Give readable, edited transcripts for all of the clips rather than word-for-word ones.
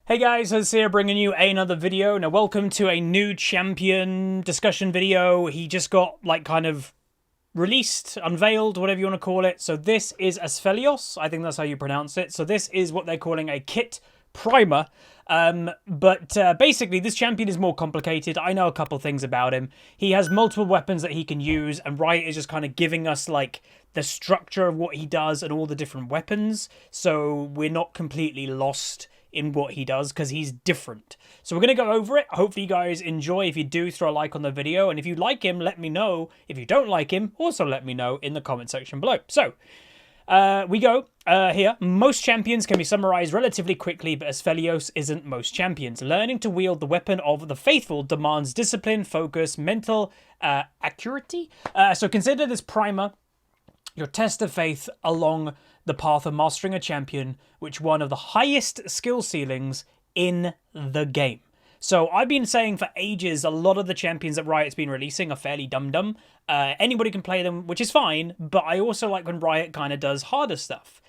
Hey guys, it's here bringing you another video. Now welcome to a new champion discussion video. He just got kind of released, unveiled, whatever you want to call it. So this is Aphelios, I think that's how you pronounce it. So this is what they're calling a kit primer. Basically this champion is more complicated. I know a couple things about him. He has multiple weapons that he can use, and Riot is just kind of giving us the structure of what he does and all the different weapons. So we're not completely lost in what he does because he's different. So we're going to go over it. Hopefully you guys enjoy. If you do, throw a like on the video, and if you like him, let me know. If you don't like him, also let me know in the comment section below. So we go here. Most champions can be summarized relatively quickly, but Aphelios isn't most champions. Learning to wield the weapon of the faithful demands discipline, focus, mental accuracy. So consider this primer your test of faith along the path of mastering a champion, which one of the highest skill ceilings in the game. So I've been saying for ages, a lot of the champions that Riot's been releasing are fairly dumb. Anybody can play them, which is fine, but I also like when Riot kind of does harder stuff.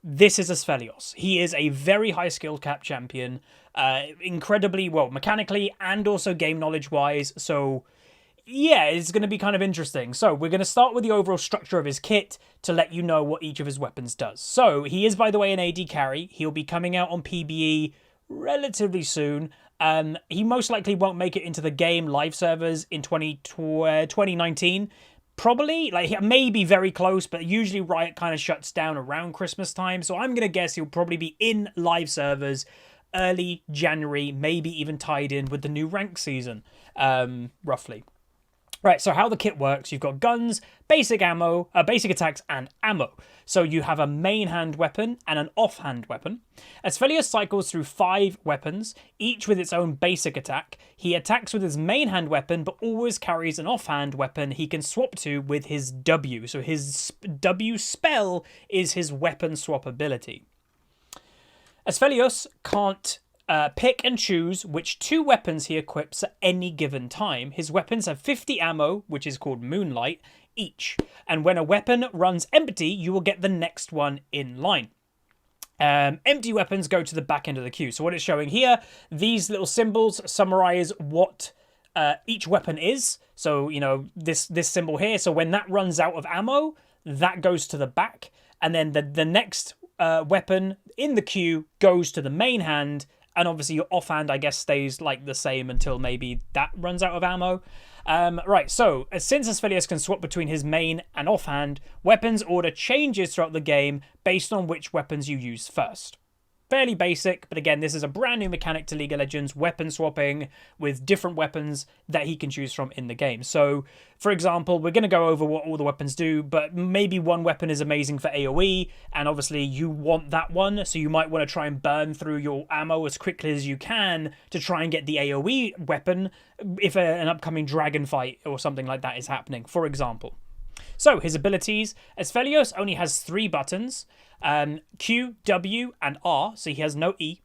This is Aphelios. He is a very high skill cap champion, incredibly, well, mechanically and also game knowledge wise, so yeah, it's going to be kind of interesting. So we're going to start with the overall structure of his kit to let you know what each of his weapons does. So he is, by the way, an AD carry. He'll be coming out on PBE relatively soon. He most likely won't make it into the game live servers in 2019. Probably, maybe very close, but usually Riot kind of shuts down around Christmas time. So I'm going to guess he'll probably be in live servers early January, maybe even tied in with the new rank season, roughly. Right, so how the kit works, you've got guns, basic ammo, basic attacks, and ammo. So you have a main hand weapon and an offhand weapon. Aphelios cycles through 5 weapons, each with its own basic attack. He attacks with his main hand weapon, but always carries an offhand weapon he can swap to with his W. So his W spell is his weapon swap ability. Aphelios can't pick and choose which 2 weapons he equips at any given time. His weapons have 50 ammo, which is called Moonlight, each. And when a weapon runs empty, you will get the next one in line. Empty weapons go to the back end of the queue. So what it's showing here, these little symbols summarize what each weapon is. So, you know, this symbol here. So when that runs out of ammo, that goes to the back. And then the next weapon in the queue goes to the main hand. And obviously your offhand, I guess, stays the same until maybe that runs out of ammo. Right, so since Aphelios can swap between his main and offhand, weapons order changes throughout the game based on which weapons you use first. Fairly basic, but again, this is a brand new mechanic to League of Legends, weapon swapping with different weapons that he can choose from in the game. So, for example, we're going to go over what all the weapons do, but maybe one weapon is amazing for AoE, and obviously you want that one, so you might want to try and burn through your ammo as quickly as you can to try and get the AoE weapon if an upcoming dragon fight or something like that is happening, for example. So, his abilities. Aphelios only has 3 buttons. Q, W, and R, so he has no E.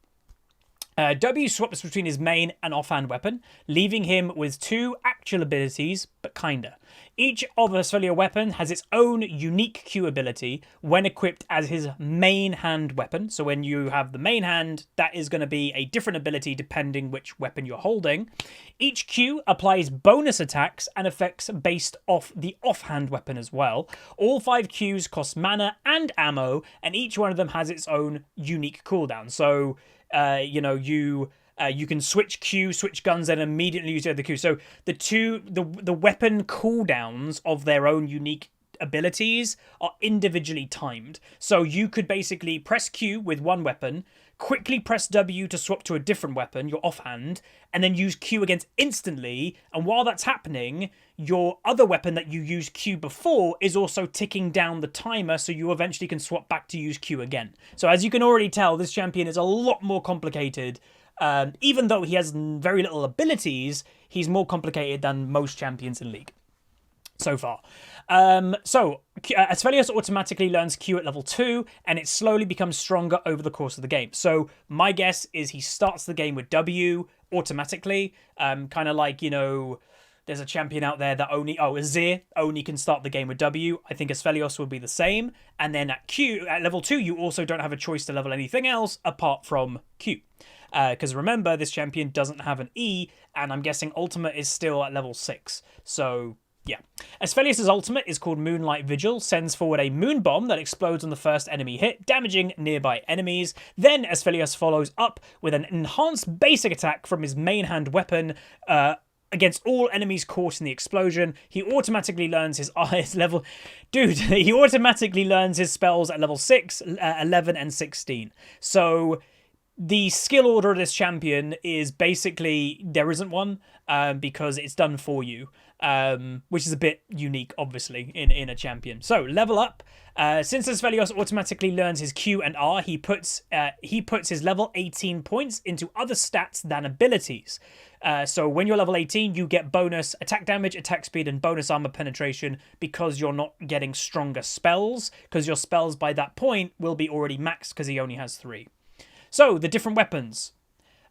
W swaps between his main and offhand weapon, leaving him with 2 actual abilities, but kinda. Each of Aphelios weapon has its own unique Q ability when equipped as his main hand weapon. So when you have the main hand, that is going to be a different ability depending which weapon you're holding. Each Q applies bonus attacks and effects based off the offhand weapon as well. All 5 Qs cost mana and ammo, and each one of them has its own unique cooldown. So you can switch Q, switch guns, and immediately use the other Q. So the weapon cooldowns of their own unique abilities are individually timed. So you could basically press Q with one weapon, quickly press W to swap to a different weapon, your offhand, and then use Q again instantly. And while that's happening, your other weapon that you used Q before is also ticking down the timer, so you eventually can swap back to use Q again. So as you can already tell, this champion is a lot more complicated. Even though he has very little abilities, he's more complicated than most champions in League so far. Aphelios automatically learns Q at level 2, and it slowly becomes stronger over the course of the game. So my guess is he starts the game with W automatically, kind of like, you know, there's a champion out there that Azir only can start the game with W. I think Aphelios will be the same. And then at level 2, you also don't have a choice to level anything else apart from Q. Because remember, this champion doesn't have an E, and I'm guessing ultimate is still at level 6. So yeah. Aphelios' ultimate is called Moonlight Vigil, sends forward a moon bomb that explodes on the first enemy hit, damaging nearby enemies. Then Aphelios follows up with an enhanced basic attack from his main hand weapon, against all enemies caught in the explosion. He automatically learns his level... Dude, he automatically learns his spells at level 6, 11, and 16. So the skill order of this champion is basically... There isn't one, because it's done for you. Which is a bit unique, obviously, in a champion. So, level up. Since Aphelios automatically learns his Q and R, he puts his level 18 points into other stats than abilities. So when you're level 18, you get bonus attack damage, attack speed, and bonus armor penetration because you're not getting stronger spells, because your spells by that point will be already maxed because he only has 3. So, the different weapons.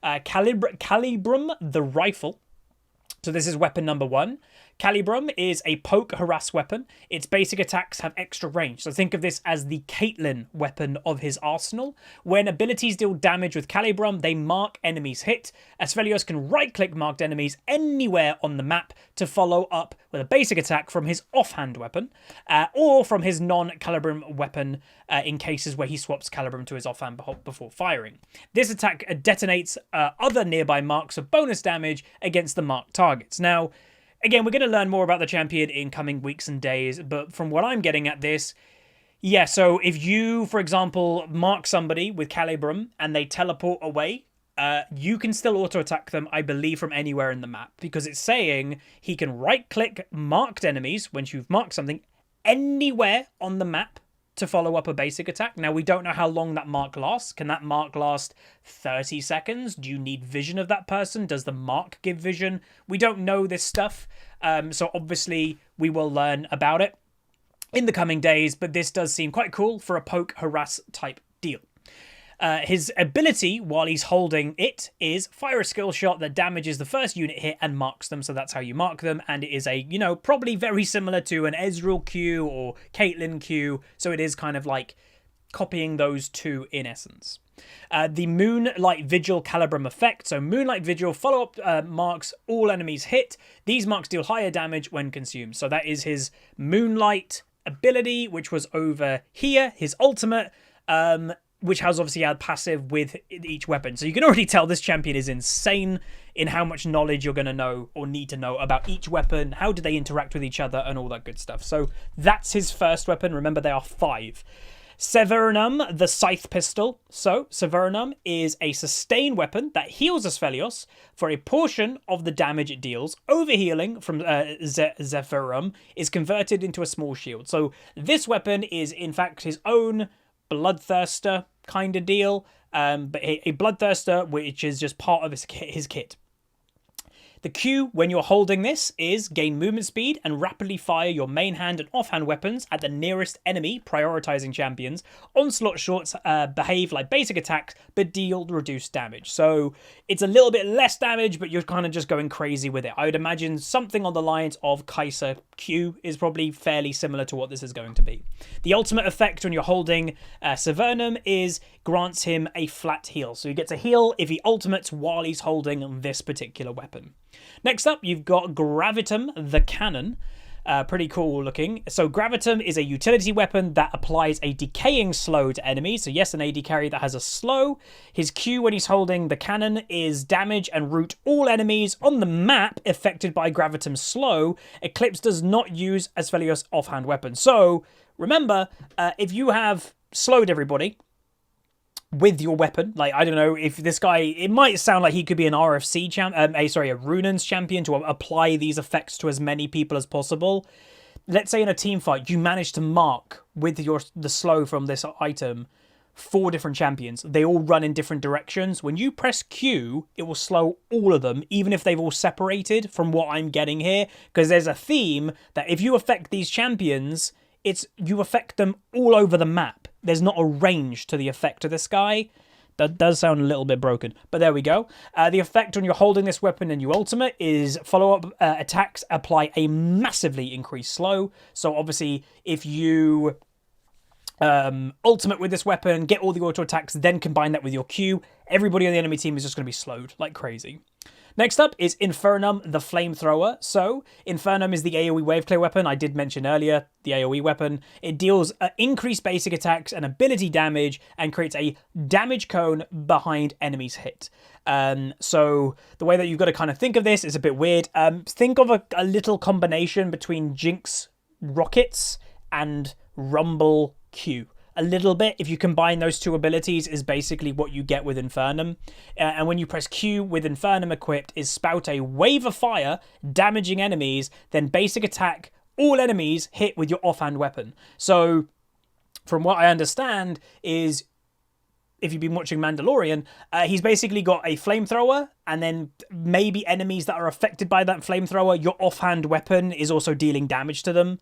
Calibrum, the rifle. So this is weapon number 1. Calibrum is a poke harass weapon. Its basic attacks have extra range. So think of this as the Caitlyn weapon of his arsenal. When abilities deal damage with Calibrum, they mark enemies hit. Aphelios can right-click marked enemies anywhere on the map to follow up with a basic attack from his offhand weapon, or from his non-Calibrum weapon in cases where he swaps Calibrum to his offhand before firing. This attack detonates other nearby marks of bonus damage against the marked targets. Now, again, we're going to learn more about the champion in coming weeks and days, but from what I'm getting at this, yeah, so if you, for example, mark somebody with Calibrum and they teleport away, you can still auto-attack them, I believe, from anywhere in the map, because it's saying he can right-click marked enemies, once you've marked something, anywhere on the map to follow up a basic attack. Now, we don't know how long that mark lasts. Can that mark last 30 seconds? Do you need vision of that person? Does the mark give vision? We don't know this stuff, so obviously we will learn about it in the coming days, but this does seem quite cool for a poke harass type deal. His ability, while he's holding it, is fire a skill shot that damages the first unit hit and marks them, so that's how you mark them, and it is a, you know, probably very similar to an Ezreal Q or Caitlyn Q, so it is kind of like copying those two in essence. The Moonlight Vigil Calibrum effect. So Moonlight Vigil follow-up marks all enemies hit. These marks deal higher damage when consumed. So that is his Moonlight ability, which was over here, his ultimate, which has obviously had passive with each weapon. So you can already tell this champion is insane in how much knowledge you're going to know or need to know about each weapon, how do they interact with each other, and all that good stuff. So that's his first weapon. Remember, there are 5. Severum, the Scythe Pistol. So, Severum is a sustain weapon that heals Aphelios for a portion of the damage it deals. Overhealing from Severum is converted into a small shield. So, this weapon is, in fact, his own Bloodthirster kind of deal, but a Bloodthirster which is just part of his kit. The Q, when you're holding this, is gain movement speed and rapidly fire your main hand and offhand weapons at the nearest enemy, prioritizing champions. Onslaught shots behave like basic attacks, but deal reduced damage. So it's a little bit less damage, but you're kind of just going crazy with it. I would imagine something on the lines of Kai'Sa Q is probably fairly similar to what this is going to be. The ultimate effect when you're holding Severum is grants him a flat heal. So he gets a heal if he ultimates while he's holding this particular weapon. Next up, you've got Gravitum, the cannon. Pretty cool looking. So Gravitum is a utility weapon that applies a decaying slow to enemies. So yes, an AD carry that has a slow. His Q when he's holding the cannon is damage and root all enemies on the map affected by Gravitum's slow. Eclipse does not use Aphelios' offhand weapon. So remember, if you have slowed everybody with your weapon, like, I don't know, if this guy, it might sound like he could be an RFC a Runan's champion to apply these effects to as many people as possible. Let's say in a team fight, you manage to mark with the slow from this item 4 different champions. They all run in different directions. When you press Q, it will slow all of them, even if they've all separated from what I'm getting here, because there's a theme that if you affect these champions, you affect them all over the map. There's not a range to the effect of this guy. That does sound a little bit broken, but there we go. The effect when you're holding this weapon and you ultimate is follow-up attacks apply a massively increased slow. So obviously, if you ultimate with this weapon, get all the auto attacks, then combine that with your Q. Everybody on the enemy team is just going to be slowed like crazy. Next up is Infernum, the Flamethrower. So, Infernum is the AoE wave clear weapon I did mention earlier, the AoE weapon. It deals increased basic attacks and ability damage and creates a damage cone behind enemies hit. So, the way that you've got to kind of think of this is a bit weird. Think of a little combination between Jinx Rockets and Rumble Q. A little bit, if you combine those two abilities, is basically what you get with Infernum. And when you press Q with Infernum equipped, is spout a wave of fire, damaging enemies, then basic attack all enemies hit with your offhand weapon. So, from what I understand, is if you've been watching Mandalorian, he's basically got a flamethrower, and then maybe enemies that are affected by that flamethrower, your offhand weapon is also dealing damage to them.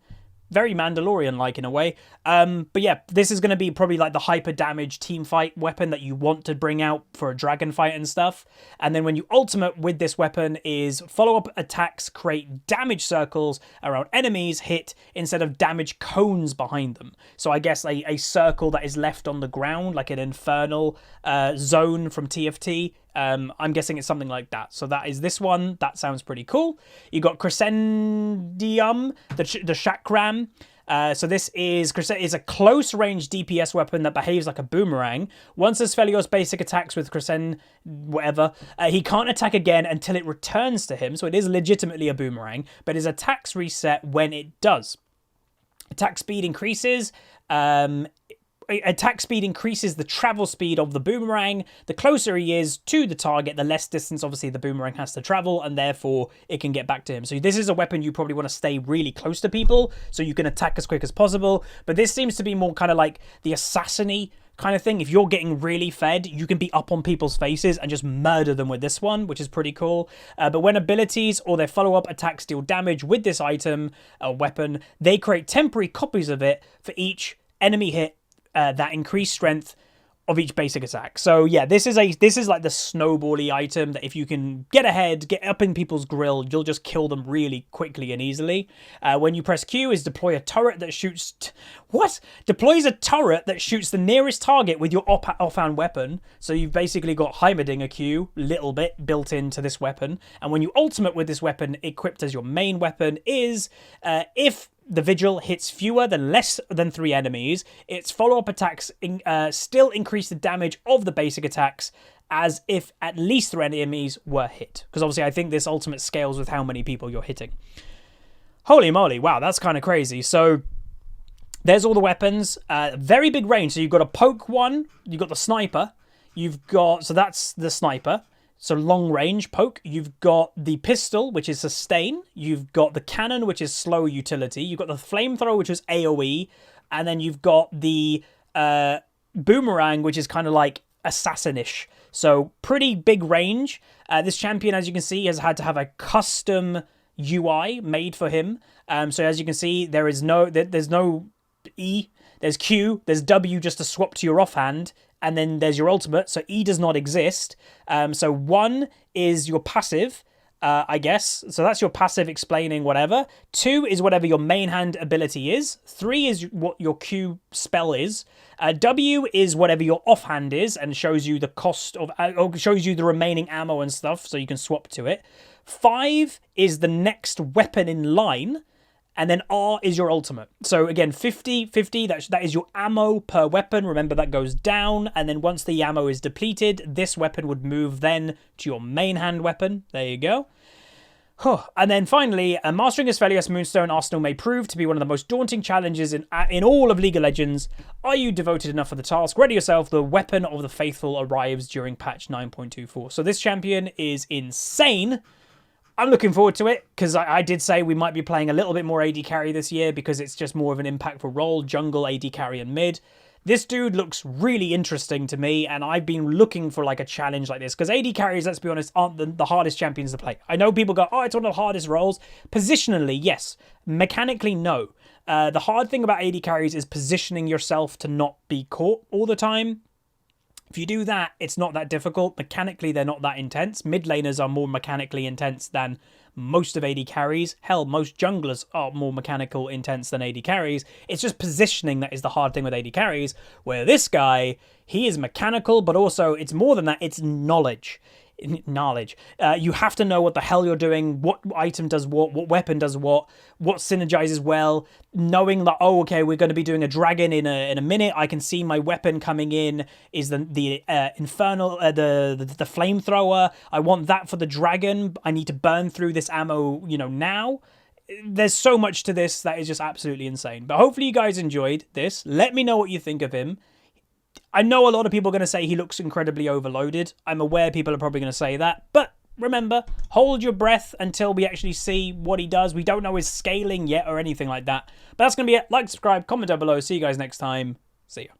Very Mandalorian-like in a way. But yeah, this is going to be probably like the hyper damage team fight weapon that you want to bring out for a dragon fight and stuff. And then when you ultimate with this weapon is follow-up attacks create damage circles around enemies hit instead of damage cones behind them. So I guess a circle that is left on the ground, like an infernal zone from TFT. I'm guessing it's something like that. So that is this one. That sounds pretty cool. You got Crescendum, the Chakram. So this is a close-range DPS weapon that behaves like a boomerang. Once Aphelios basic attacks with Crescend, whatever, he can't attack again until it returns to him. So it is legitimately a boomerang, but his attacks reset when it does. Attack speed increases. Attack speed increases the travel speed of the boomerang. The closer he is to the target, the less distance obviously the boomerang has to travel, and therefore it can get back to him. So this is a weapon you probably want to stay really close to people so you can attack as quick as possible. But this seems to be more kind of like the assassin-y kind of thing. If you're getting really fed, you can be up on people's faces and just murder them with this one, which is pretty cool. But when abilities or their follow-up attacks deal damage with this item, weapon, they create temporary copies of it for each enemy hit that increased strength of each basic attack. So yeah, this is like the snowbally item that if you can get ahead, get up in people's grill, you'll just kill them really quickly and easily. When you press Q is deploy a turret that shoots... Deploys a turret that shoots the nearest target with your offhand weapon. So you've basically got Heimerdinger Q, little bit, built into this weapon. And when you ultimate with this weapon equipped as your main weapon is, if the Vigil hits fewer than less than 3 enemies, its follow-up attacks still increase the damage of the basic attacks as if at least 3 enemies were hit. Because obviously I think this ultimate scales with how many people you're hitting. Holy moly, wow, that's kind of crazy. So there's all the weapons. Very big range. So you've got a poke one, you've got the sniper, so that's the sniper. So long range poke. You've got the pistol, which is sustain. You've got the cannon, which is slow utility. You've got the flamethrower, which is AoE. And then you've got the boomerang, which is kind of like assassin-ish. So pretty big range. This champion, as you can see, has had to have a custom UI made for him. So as you can see, there's no E, there's Q, there's W just to swap to your offhand. And then there's your ultimate, so E does not exist. So 1 is your passive, I guess. So that's your passive explaining whatever. 2 is whatever your main hand ability is. 3 is what your Q spell is. W is whatever your offhand is and shows you the cost of, or shows you the remaining ammo and stuff so you can swap to it. 5 is the next weapon in line. And then R is your ultimate. So again, 50, that is your ammo per weapon. Remember, that goes down. And then once the ammo is depleted, this weapon would move then to your main hand weapon. There you go. And then finally, mastering Aphelios Moonstone Arsenal may prove to be one of the most daunting challenges in all of League of Legends. Are you devoted enough for the task? Ready yourself. The Weapon of the Faithful arrives during patch 9.24. So this champion is insane. I'm looking forward to it, because I did say we might be playing a little bit more AD carry this year, because it's just more of an impactful role, jungle, AD carry, and mid. This dude looks really interesting to me, and I've been looking for like a challenge like this, because AD carries, let's be honest, aren't the hardest champions to play. I know people go, oh, it's one of the hardest roles. Positionally, yes. Mechanically, no. The hard thing about AD carries is positioning yourself to not be caught all the time. If you do that, it's not that difficult. Mechanically, they're not that intense. Mid laners are more mechanically intense than most of AD carries. Hell, most junglers are more mechanical intense than AD carries. It's just positioning that is the hard thing with AD carries, where this guy, he is mechanical, but also it's more than that, it's knowledge. You have to know what the hell you're doing, what item does what weapon does what synergizes well, knowing that, oh, okay, we're going to be doing a dragon in a minute. I can see my weapon coming in is the infernal, the flamethrower. I want that for the dragon. I need to burn through this ammo, now. There's so much to this that is just absolutely insane. But hopefully you guys enjoyed this. Let me know what you think of him. I know a lot of people are going to say he looks incredibly overloaded. I'm aware people are probably going to say that. But remember, hold your breath until we actually see what he does. We don't know his scaling yet or anything like that. But that's going to be it. Like, subscribe, comment down below. See you guys next time. See ya.